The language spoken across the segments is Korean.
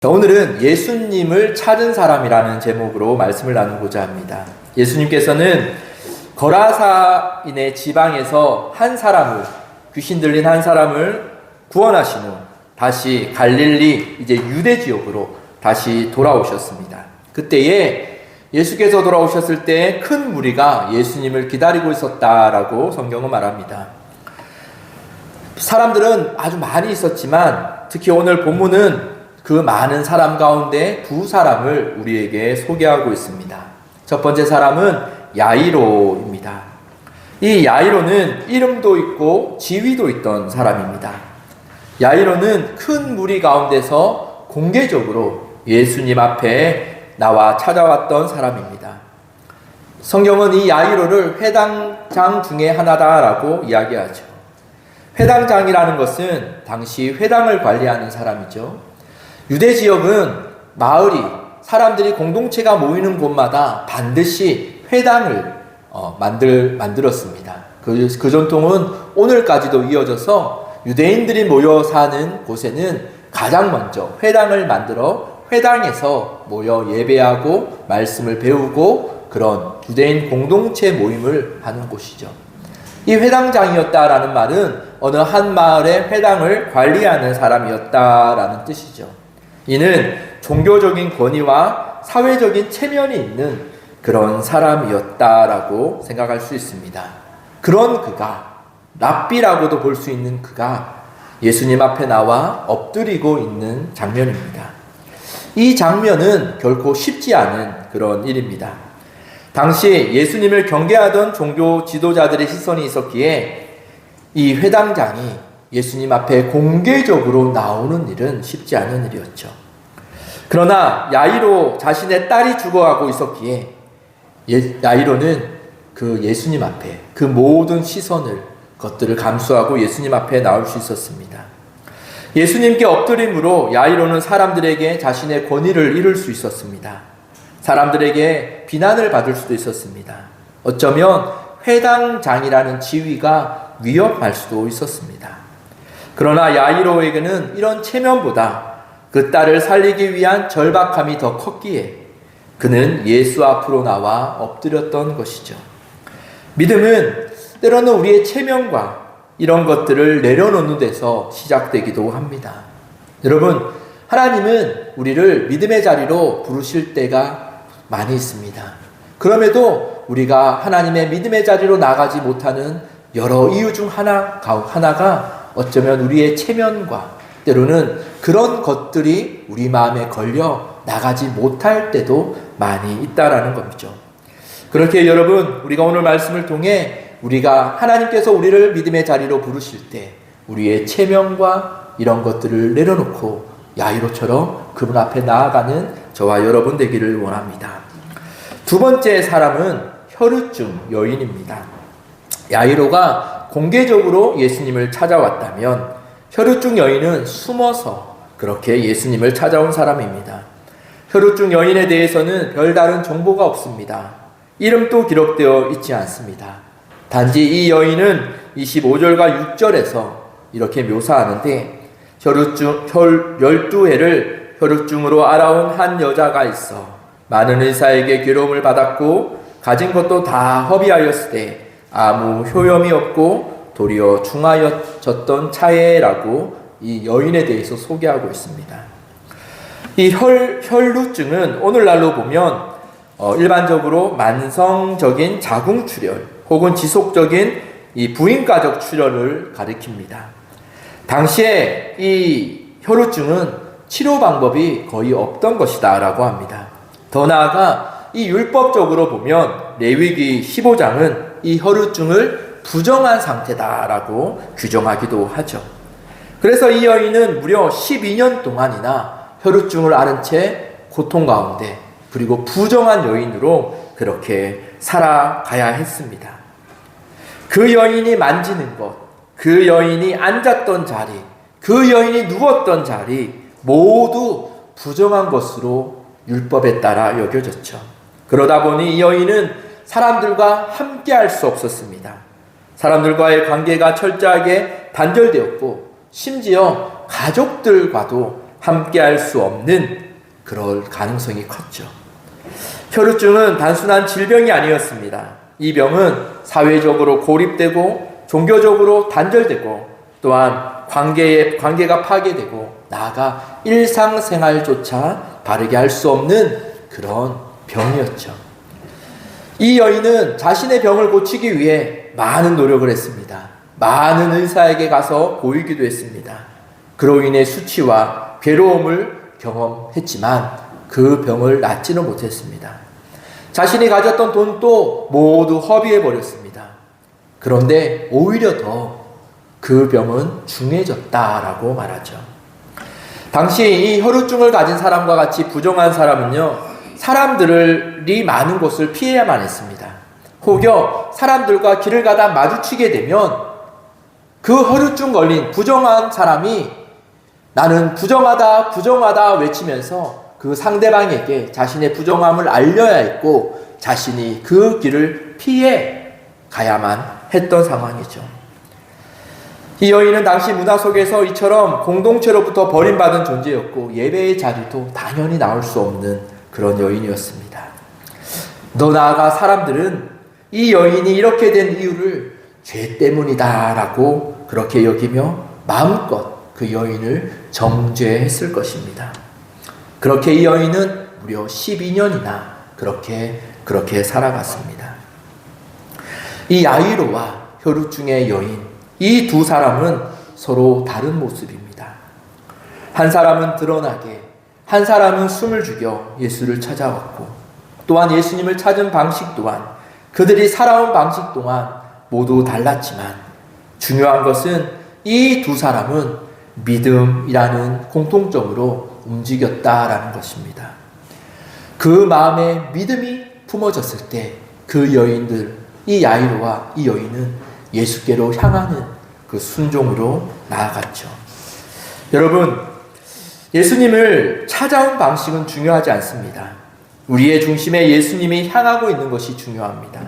오늘은 예수님을 찾은 사람이라는 제목으로 말씀을 나누고자 합니다. 예수님께서는 거라사인의 지방에서 한 사람을, 귀신 들린 한 사람을 구원하신 후 다시 갈릴리, 이제 유대 지역으로 다시 돌아오셨습니다. 그때에 예수께서 돌아오셨을 때 큰 무리가 예수님을 기다리고 있었다라고 성경은 말합니다. 사람들은 아주 많이 있었지만 특히 오늘 본문은 그 많은 사람 가운데 두 사람을 우리에게 소개하고 있습니다. 첫 번째 사람은 야이로입니다. 이 야이로는 이름도 있고 지위도 있던 사람입니다. 야이로는 큰 무리 가운데서 공개적으로 예수님 앞에 나와 찾아왔던 사람입니다. 성경은 이 야이로를 회당장 중에 하나다라고 이야기하죠. 회당장이라는 것은 당시 회당을 관리하는 사람이죠. 유대 지역은 마을이, 사람들이 공동체가 모이는 곳마다 반드시 회당을 만들었습니다. 그 전통은 오늘까지도 이어져서 유대인들이 모여 사는 곳에는 가장 먼저 회당을 만들어 회당에서 모여 예배하고 말씀을 배우고 그런 유대인 공동체 모임을 하는 곳이죠. 이 회당장이었다라는 말은 어느 한 마을의 회당을 관리하는 사람이었다라는 뜻이죠. 이는 종교적인 권위와 사회적인 체면이 있는 그런 사람이었다라고 생각할 수 있습니다. 그런 그가, 랍비라고도 볼 수 있는 그가 예수님 앞에 나와 엎드리고 있는 장면입니다. 이 장면은 결코 쉽지 않은 그런 일입니다. 당시 예수님을 경계하던 종교 지도자들의 시선이 있었기에 이 회당장이 예수님 앞에 공개적으로 나오는 일은 쉽지 않은 일이었죠. 그러나 야이로 자신의 딸이 죽어가고 있었기에 야이로는 그 예수님 앞에 그 모든 것들을 감수하고 예수님 앞에 나올 수 있었습니다. 예수님께 엎드림으로 야이로는 사람들에게 자신의 권위를 잃을 수 있었습니다. 사람들에게 비난을 받을 수도 있었습니다. 어쩌면 회당장이라는 지위가 위협할 수도 있었습니다. 그러나 야이로에게는 이런 체면보다 그 딸을 살리기 위한 절박함이 더 컸기에 그는 예수 앞으로 나와 엎드렸던 것이죠. 믿음은 때로는 우리의 체면과 이런 것들을 내려놓는 데서 시작되기도 합니다. 여러분, 하나님은 우리를 믿음의 자리로 부르실 때가 많이 있습니다. 그럼에도 우리가 하나님의 믿음의 자리로 나가지 못하는 여러 이유 중 하나가 어쩌면 우리의 체면과 때로는 그런 것들이 우리 마음에 걸려 나가지 못할 때도 많이 있다라는 것이죠. 그렇게 여러분, 우리가 오늘 말씀을 통해 우리가 하나님께서 우리를 믿음의 자리로 부르실 때 우리의 체면과 이런 것들을 내려놓고 야이로처럼 그분 앞에 나아가는 저와 여러분 되기를 원합니다. 두 번째 사람은 혈루증 여인입니다. 야이로가 공개적으로 예수님을 찾아왔다면 혈루증 여인은 숨어서 그렇게 예수님을 찾아온 사람입니다. 혈루증 여인에 대해서는 별다른 정보가 없습니다. 이름도 기록되어 있지 않습니다. 단지 이 여인은 25절과 6절에서 이렇게 묘사하는데 혈루증 12해를 혈루증으로 알아온 한 여자가 있어 많은 의사에게 괴로움을 받았고 가진 것도 다 허비하였을 때 아무 효염이 없고 도리어 중하여졌던 차에라고 이 여인에 대해서 소개하고 있습니다. 이 혈루증은 오늘날로 보면 일반적으로 만성적인 자궁출혈 혹은 지속적인 이 부인과적 출혈을 가리킵니다. 당시에 이 혈루증은 치료 방법이 거의 없던 것이다라고 합니다. 더 나아가 이 율법적으로 보면 레위기 15장은 이 혈루증을 부정한 상태다라고 규정하기도 하죠. 그래서 이 여인은 무려 12년 동안이나 혈루증을 앓은 채 고통 가운데 그리고 부정한 여인으로 그렇게 살아가야 했습니다. 그 여인이 만지는 것, 그 여인이 앉았던 자리, 그 여인이 누웠던 자리 모두 부정한 것으로 율법에 따라 여겨졌죠. 그러다 보니 이 여인은 사람들과 함께 할 수 없었습니다. 사람들과의 관계가 철저하게 단절되었고 심지어 가족들과도 함께할 수 없는 그럴 가능성이 컸죠. 혈루증은 단순한 질병이 아니었습니다. 이 병은 사회적으로 고립되고 종교적으로 단절되고 또한 관계가 파괴되고 나아가 일상생활조차 바르게 할 수 없는 그런 병이었죠. 이 여인은 자신의 병을 고치기 위해 많은 노력을 했습니다. 많은 의사에게 가서 보이기도 했습니다. 그로 인해 수치와 괴로움을 경험했지만 그 병을 낫지는 못했습니다. 자신이 가졌던 돈도 모두 허비해 버렸습니다. 그런데 오히려 더 그 병은 중해졌다라고 말하죠. 당시 이 혈루증을 가진 사람과 같이 부정한 사람은요, 사람들이 많은 곳을 피해야만 했습니다. 혹여 사람들과 길을 가다 마주치게 되면 그 혈루증 걸린 부정한 사람이 나는 부정하다, 부정하다 외치면서 그 상대방에게 자신의 부정함을 알려야 했고 자신이 그 길을 피해 가야만 했던 상황이죠. 이 여인은 당시 문화 속에서 이처럼 공동체로부터 버림받은 존재였고 예배의 자리도 당연히 나올 수 없는 그런 여인이었습니다. 더 나아가 사람들은 이 여인이 이렇게 된 이유를 죄 때문이다 라고 그렇게 여기며 마음껏 그 여인을 정죄했을 것입니다. 그렇게 이 여인은 무려 12년이나 그렇게 살아갔습니다. 이 야이로와 혈루증의 여인, 이 두 사람은 서로 다른 모습입니다. 한 사람은 드러나게, 한 사람은 숨을 죽여 예수를 찾아왔고 또한 예수님을 찾은 방식 또한 그들이 살아온 방식 또한 모두 달랐지만 중요한 것은 이 두 사람은 믿음이라는 공통점으로 움직였다라는 것입니다. 그 마음에 믿음이 품어졌을 때 그 여인들, 이 야이로와 이 여인은 예수께로 향하는 그 순종으로 나아갔죠. 여러분, 예수님을 찾아온 방식은 중요하지 않습니다. 우리의 중심에 예수님이 향하고 있는 것이 중요합니다.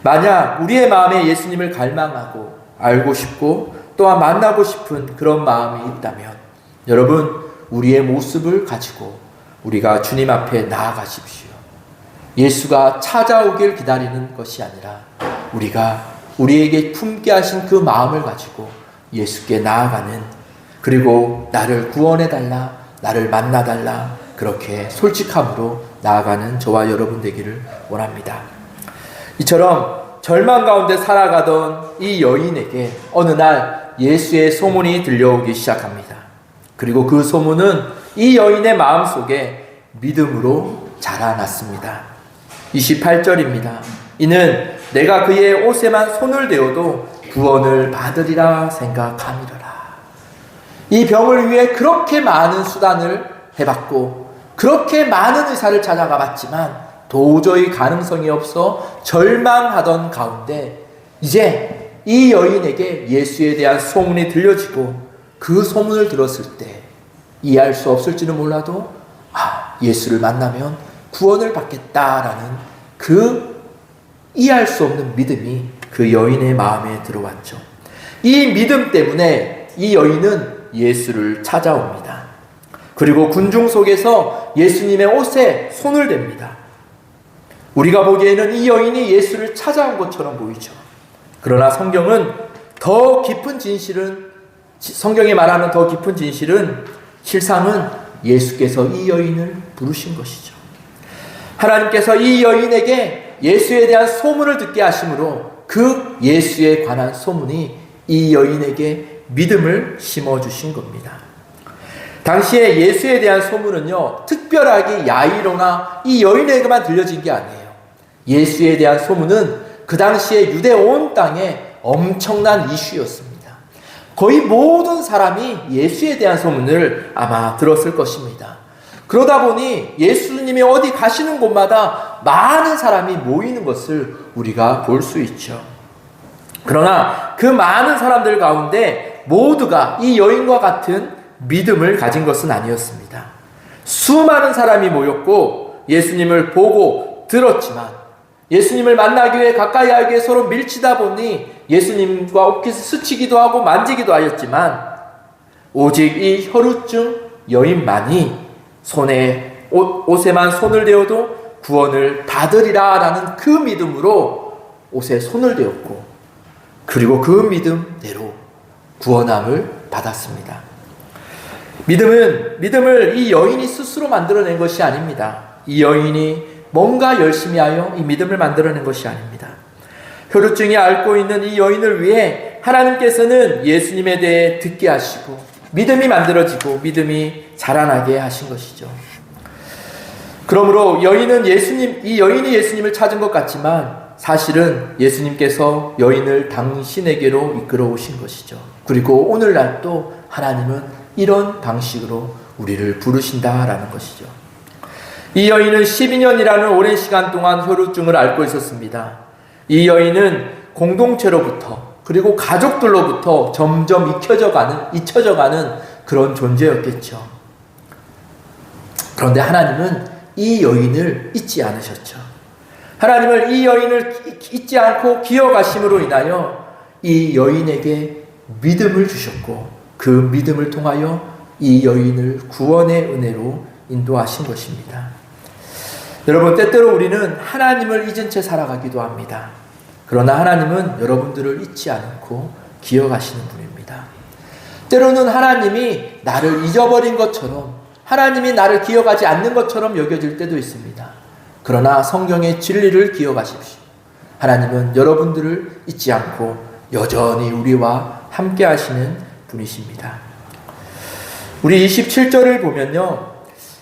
만약 우리의 마음에 예수님을 갈망하고 알고 싶고 또한 만나고 싶은 그런 마음이 있다면 여러분, 우리의 모습을 가지고 우리가 주님 앞에 나아가십시오. 예수가 찾아오길 기다리는 것이 아니라 우리가 우리에게 품게 하신 그 마음을 가지고 예수께 나아가는, 그리고 나를 구원해달라, 나를 만나달라, 그렇게 솔직함으로 나아가는 저와 여러분 되기를 원합니다. 이처럼 절망 가운데 살아가던 이 여인에게 어느 날 예수의 소문이 들려오기 시작합니다. 그리고 그 소문은 이 여인의 마음속에 믿음으로 자라났습니다. 28절입니다. 이는 내가 그의 옷에만 손을 대어도 구원을 받으리라 생각함이로라. 이 병을 위해 그렇게 많은 수단을 해봤고 그렇게 많은 의사를 찾아가 봤지만 도저히 가능성이 없어 절망하던 가운데 이제 이 여인에게 예수에 대한 소문이 들려지고 그 소문을 들었을 때 이해할 수 없을지는 몰라도 예수를 만나면 구원을 받겠다라는 그 이해할 수 없는 믿음이 그 여인의 마음에 들어왔죠. 이 믿음 때문에 이 여인은 예수를 찾아옵니다. 그리고 군중 속에서 예수님의 옷에 손을 댑니다. 우리가 보기에는 이 여인이 예수를 찾아온 것처럼 보이죠. 그러나 성경은 더 깊은 진실은, 성경이 말하는 더 깊은 진실은 실상은 예수께서 이 여인을 부르신 것이죠. 하나님께서 이 여인에게 예수에 대한 소문을 듣게 하심으로 그 예수에 관한 소문이 이 여인에게 믿음을 심어주신 겁니다. 당시에 예수에 대한 소문은요, 특별하게 야이로나 이 여인에게만 들려진 게 아니에요. 예수에 대한 소문은 그 당시에 유대 온 땅에 엄청난 이슈였습니다. 거의 모든 사람이 예수에 대한 소문을 아마 들었을 것입니다. 그러다 보니 예수님이 어디 가시는 곳마다 많은 사람이 모이는 것을 우리가 볼 수 있죠. 그러나 그 많은 사람들 가운데 모두가 이 여인과 같은 믿음을 가진 것은 아니었습니다. 수많은 사람이 모였고 예수님을 보고 들었지만 예수님을 만나기 위해 가까이 하기 위해 서로 밀치다 보니 예수님과 옷깃을 스치기도 하고 만지기도 하였지만 오직 이 혈루증 여인만이 옷에만 손을 대어도 구원을 받으리라 라는 그 믿음으로 옷에 손을 대었고, 그리고 그 믿음대로 구원함을 받았습니다. 믿음을 이 여인이 스스로 만들어낸 것이 아닙니다. 이 여인이 뭔가 열심히 하여 이 믿음을 만들어낸 것이 아닙니다. 혈루증이 앓고 있는 이 여인을 위해 하나님께서는 예수님에 대해 듣게 하시고 믿음이 만들어지고 믿음이 자라나게 하신 것이죠. 그러므로 이 여인이 예수님을 찾은 것 같지만 사실은 예수님께서 여인을 당신에게로 이끌어 오신 것이죠. 그리고 오늘날 또 하나님은 이런 방식으로 우리를 부르신다라는 것이죠. 이 여인은 12년이라는 오랜 시간 동안 혈루증을 앓고 있었습니다. 이 여인은 공동체로부터 그리고 가족들로부터 점점 잊혀져 가는 그런 존재였겠죠. 그런데 하나님은 이 여인을 잊지 않으셨죠. 하나님은 이 여인을 잊지 않고 기억하심으로 인하여 이 여인에게 믿음을 주셨고 그 믿음을 통하여 이 여인을 구원의 은혜로 인도하신 것입니다. 여러분, 때때로 우리는 하나님을 잊은 채 살아가기도 합니다. 그러나 하나님은 여러분들을 잊지 않고 기억하시는 분입니다. 때로는 하나님이 나를 잊어버린 것처럼, 하나님이 나를 기억하지 않는 것처럼 여겨질 때도 있습니다. 그러나 성경의 진리를 기억하십시오. 하나님은 여러분들을 잊지 않고 여전히 우리와 함께 하시는 분이십니다. 우리 27절을 보면요,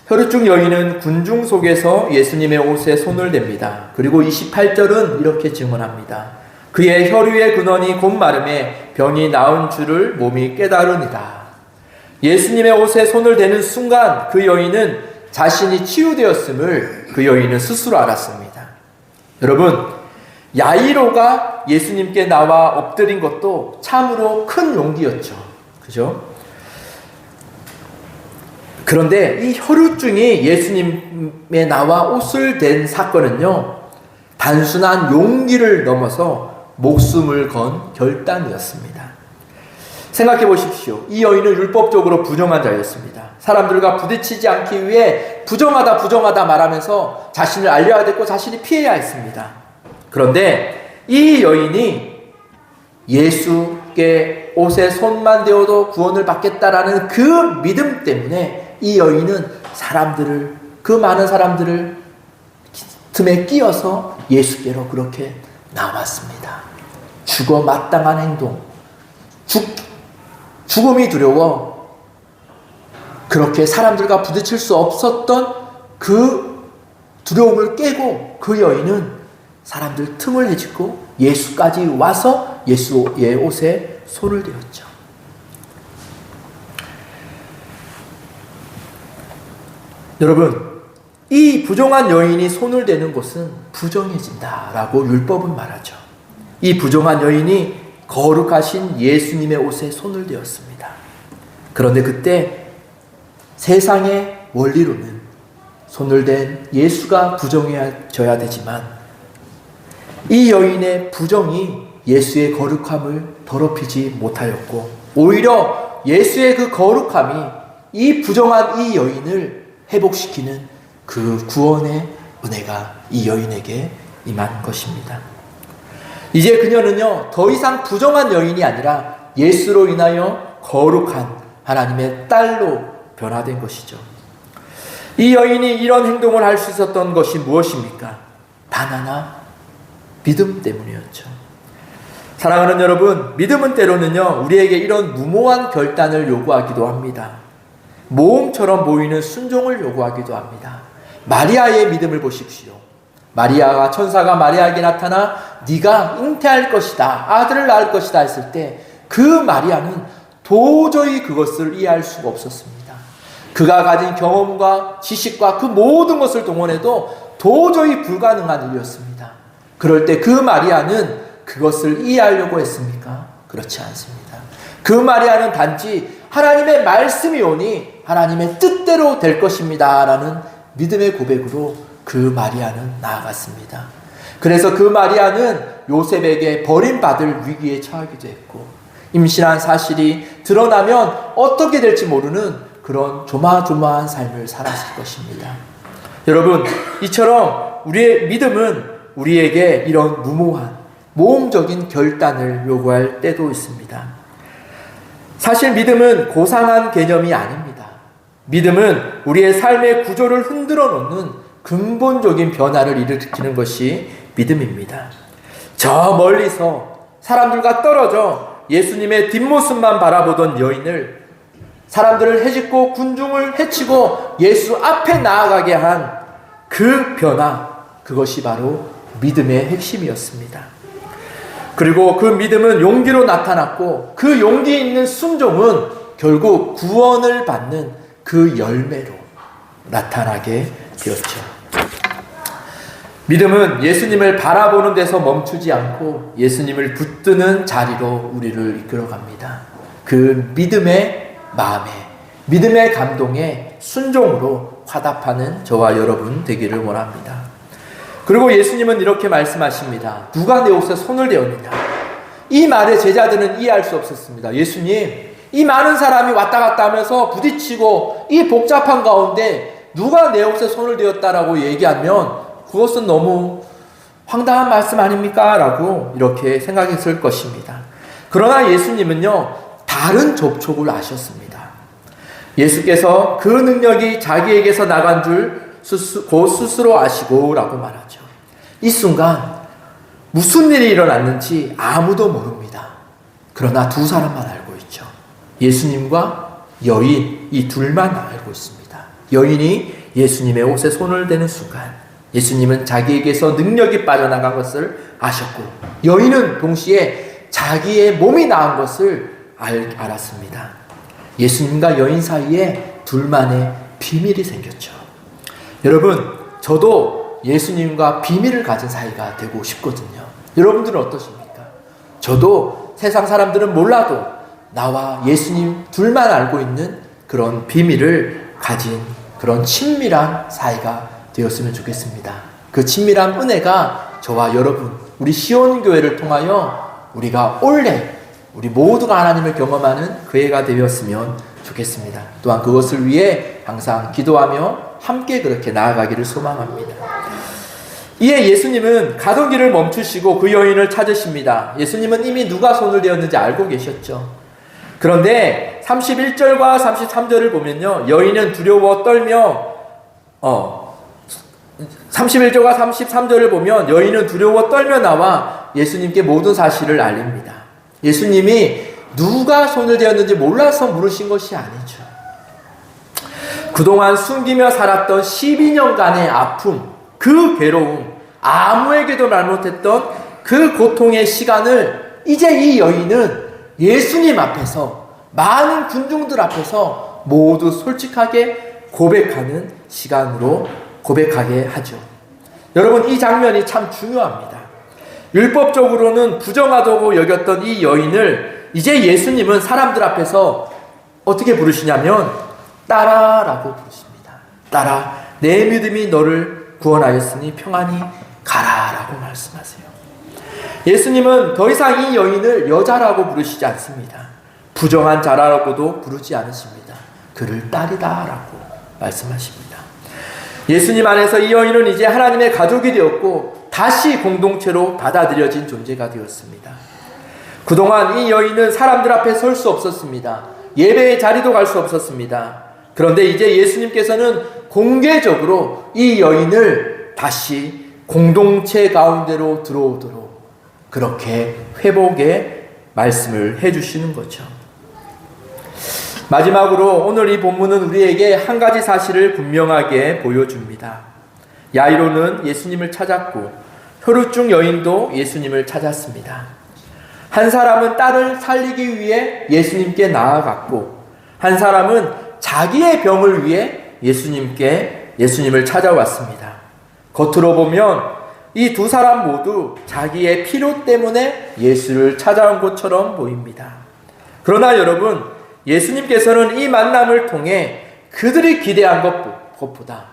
혈루증 여인은 군중 속에서 예수님의 옷에 손을 댑니다. 그리고 28절은 이렇게 증언합니다. 그의 혈유의 근원이 곧 마름에 병이 나은 줄을 몸이 깨달으니라. 예수님의 옷에 손을 대는 순간 그 여인은 자신이 치유되었음을 그 여인은 스스로 알았습니다. 여러분, 야이로가 예수님께 나와 엎드린 것도 참으로 큰 용기였죠. 그죠? 그런데 이 혈루증이 예수님에 나와 옷을 댄 사건은요, 단순한 용기를 넘어서 목숨을 건 결단이었습니다. 생각해 보십시오. 이 여인은 율법적으로 부정한 자였습니다. 사람들과 부딪히지 않기 위해 부정하다 말하면서 자신을 알려야 됐고 자신이 피해야 했습니다. 그런데 이 여인이 예수께 옷에 손만 대어도 구원을 받겠다라는 그 믿음 때문에 이 여인은 그 많은 사람들을 틈에 끼어서 예수께로 그렇게 나왔습니다. 죽어 마땅한 행동, 죽음이 두려워 그렇게 사람들과 부딪힐 수 없었던 그 두려움을 깨고 그 여인은 사람들 틈을 헤집고 예수까지 와서 예수의 옷에 손을 대었죠. 여러분, 이 부정한 여인이 손을 대는 곳은 부정해진다라고 율법은 말하죠. 이 부정한 여인이 거룩하신 예수님의 옷에 손을 대었습니다. 그런데 그때 세상의 원리로는 손을 댄 예수가 부정해져야 되지만 이 여인의 부정이 예수의 거룩함을 더럽히지 못하였고 오히려 예수의 그 거룩함이 이 부정한 이 여인을 회복시키는 그 구원의 은혜가 이 여인에게 임한 것입니다. 이제 그녀는요, 더 이상 부정한 여인이 아니라 예수로 인하여 거룩한 하나님의 딸로 변화된 것이죠. 이 여인이 이런 행동을 할 수 있었던 것이 무엇입니까? 단 하나, 믿음 때문이었죠. 사랑하는 여러분, 믿음은 때로는요, 우리에게 이런 무모한 결단을 요구하기도 합니다. 모험처럼 보이는 순종을 요구하기도 합니다. 마리아의 믿음을 보십시오. 마리아가 천사가 마리아에게 나타나 네가 잉태할 것이다, 아들을 낳을 것이다 했을 때 그 마리아는 도저히 그것을 이해할 수가 없었습니다. 그가 가진 경험과 지식과 그 모든 것을 동원해도 도저히 불가능한 일이었습니다. 그럴 때 그 마리아는 그것을 이해하려고 했습니까? 그렇지 않습니다. 그 마리아는 단지 하나님의 말씀이 오니 하나님의 뜻대로 될 것입니다 라는 믿음의 고백으로 그 마리아는 나아갔습니다. 그래서 그 마리아는 요셉에게 버림받을 위기에 처하기도 했고 임신한 사실이 드러나면 어떻게 될지 모르는 그런 조마조마한 삶을 살았을 것입니다. 여러분, 이처럼 우리의 믿음은 우리에게 이런 무모한 모험적인 결단을 요구할 때도 있습니다. 사실 믿음은 고상한 개념이 아닙니다. 믿음은 우리의 삶의 구조를 흔들어 놓는 근본적인 변화를 일으키는 것이 믿음입니다. 저 멀리서 사람들과 떨어져 예수님의 뒷모습만 바라보던 여인을 사람들을 해집고 군중을 해치고 예수 앞에 나아가게 한 그 변화, 그것이 바로 믿음의 핵심이었습니다. 그리고 그 믿음은 용기로 나타났고 그 용기 있는 순종은 결국 구원을 받는 그 열매로 나타나게 되었죠. 믿음은 예수님을 바라보는 데서 멈추지 않고 예수님을 붙드는 자리로 우리를 이끌어갑니다. 그 믿음의 마음에, 믿음의 감동에 순종으로 화답하는 저와 여러분 되기를 원합니다. 그리고 예수님은 이렇게 말씀하십니다. 누가 내 옷에 손을 대었느냐? 이 말에 제자들은 이해할 수 없었습니다. 예수님, 이 많은 사람이 왔다 갔다 하면서 부딪히고 이 복잡한 가운데 누가 내 옷에 손을 대었다라고 얘기하면 그것은 너무 황당한 말씀 아닙니까? 라고 이렇게 생각했을 것입니다. 그러나 예수님은요, 다른 접촉을 아셨습니다. 예수께서 그 능력이 자기에게서 나간 줄 곧 스스로 아시고 라고 말하죠. 이 순간 무슨 일이 일어났는지 아무도 모릅니다. 그러나 두 사람만 알고 있죠. 예수님과 여인, 이 둘만 알고 있습니다. 여인이 예수님의 옷에 손을 대는 순간 예수님은 자기에게서 능력이 빠져나간 것을 아셨고 여인은 동시에 자기의 몸이 나은 것을 알았습니다. 예수님과 여인 사이에 둘만의 비밀이 생겼죠. 여러분, 저도 예수님과 비밀을 가진 사이가 되고 싶거든요. 여러분들은 어떠십니까? 저도 세상 사람들은 몰라도 나와 예수님 둘만 알고 있는 그런 비밀을 가진 그런 친밀한 사이가 되었으면 좋겠습니다. 그 친밀한 은혜가 저와 여러분, 우리 시온교회를 통하여 우리가 올해 우리 모두가 하나님을 경험하는 그 해가 되었으면 좋겠습니다. 또한 그것을 위해 항상 기도하며 함께 그렇게 나아가기를 소망합니다. 이에 예수님은 가던 길을 멈추시고 그 여인을 찾으십니다. 예수님은 이미 누가 손을 대었는지 알고 계셨죠. 그런데 31절과 33절을 보면요, 여인은 두려워 떨며 31절과 33절을 보면 여인은 두려워 떨며 나와 예수님께 모든 사실을 알립니다. 예수님이 누가 손을 대었는지 몰라서 물으신 것이 아니죠. 그동안 숨기며 살았던 12년간의 아픔, 그 괴로움, 아무에게도 말 못했던 그 고통의 시간을 이제 이 여인은 예수님 앞에서, 많은 군중들 앞에서 모두 솔직하게 고백하는 시간으로 고백하게 하죠. 여러분, 이 장면이 참 중요합니다. 율법적으로는 부정하다고 여겼던 이 여인을 이제 예수님은 사람들 앞에서 어떻게 부르시냐면 딸아라고 부르십니다. 딸아, 내 믿음이 너를 구원하였으니 평안히 가라라고 말씀하세요. 예수님은 더 이상 이 여인을 여자라고 부르시지 않습니다. 부정한 자라고도 부르지 않으십니다. 그를 딸이다라고 말씀하십니다. 예수님 안에서 이 여인은 이제 하나님의 가족이 되었고 다시 공동체로 받아들여진 존재가 되었습니다. 그동안 이 여인은 사람들 앞에 설 수 없었습니다. 예배의 자리도 갈 수 없었습니다. 그런데 이제 예수님께서는 공개적으로 이 여인을 다시 공동체 가운데로 들어오도록 그렇게 회복의 말씀을 해주시는 거죠. 마지막으로 오늘 이 본문은 우리에게 한 가지 사실을 분명하게 보여줍니다. 야이로는 예수님을 찾았고 혈루증 여인도 예수님을 찾았습니다. 한 사람은 딸을 살리기 위해 예수님께 나아갔고 한 사람은 자기의 병을 위해 예수님을 찾아왔습니다. 겉으로 보면 이 두 사람 모두 자기의 필요 때문에 예수를 찾아온 것처럼 보입니다. 그러나 여러분, 예수님께서는 이 만남을 통해 그들이 기대한 것보다,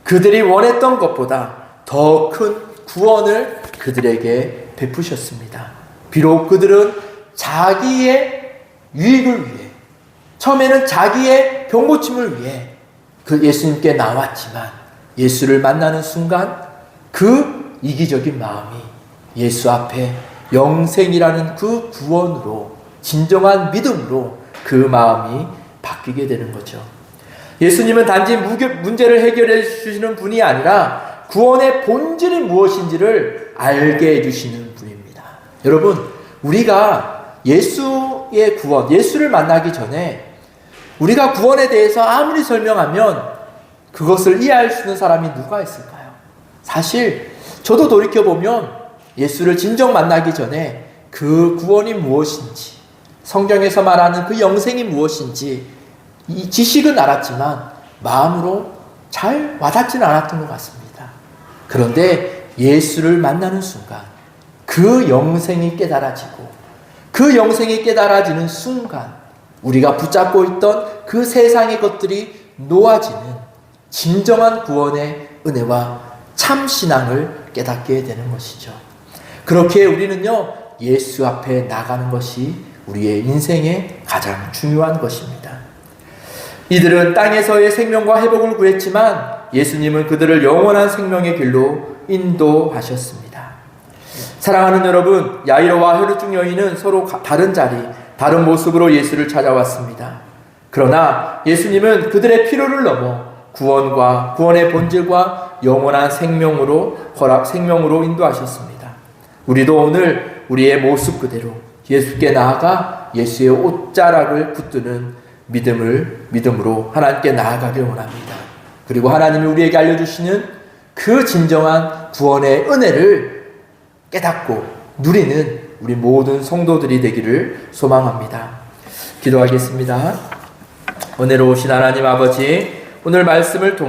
그들이 원했던 것보다 더 큰 구원을 그들에게 베푸셨습니다. 비록 그들은 자기의 유익을 위해, 처음에는 자기의 자신의 병고침을 위해 그 예수님께 나왔지만 예수를 만나는 순간 그 이기적인 마음이 예수 앞에 영생이라는 그 구원으로, 진정한 믿음으로 그 마음이 바뀌게 되는 거죠. 예수님은 단지 문제를 해결해 주시는 분이 아니라 구원의 본질이 무엇인지를 알게 해주시는 분입니다. 여러분, 우리가 예수의 구원, 예수를 만나기 전에 우리가 구원에 대해서 아무리 설명하면 그것을 이해할 수 있는 사람이 누가 있을까요? 사실 저도 돌이켜보면 예수를 진정 만나기 전에 그 구원이 무엇인지, 성경에서 말하는 그 영생이 무엇인지 이 지식은 알았지만 마음으로 잘 와닿지는 않았던 것 같습니다. 그런데 예수를 만나는 순간 그 영생이 깨달아지고 그 영생이 깨달아지는 순간 우리가 붙잡고 있던 그 세상의 것들이 놓아지는 진정한 구원의 은혜와 참 신앙을 깨닫게 되는 것이죠. 그렇게 우리는요, 예수 앞에 나가는 것이 우리의 인생의 가장 중요한 것입니다. 이들은 땅에서의 생명과 회복을 구했지만 예수님은 그들을 영원한 생명의 길로 인도하셨습니다. 사랑하는 여러분, 야이로와 혈루증 여인은 서로 다른 자리, 다른 모습으로 예수를 찾아왔습니다. 그러나 예수님은 그들의 필요를 넘어 구원의 본질과 영원한 생명으로 인도하셨습니다. 우리도 오늘 우리의 모습 그대로 예수께 나아가 예수의 옷자락을 붙드는 믿음으로 하나님께 나아가길 원합니다. 그리고 하나님이 우리에게 알려주시는 그 진정한 구원의 은혜를 깨닫고 누리는 우리 모든 성도들이 되기를 소망합니다. 기도하겠습니다. 은혜로우신 하나님 아버지, 오늘 말씀을 통해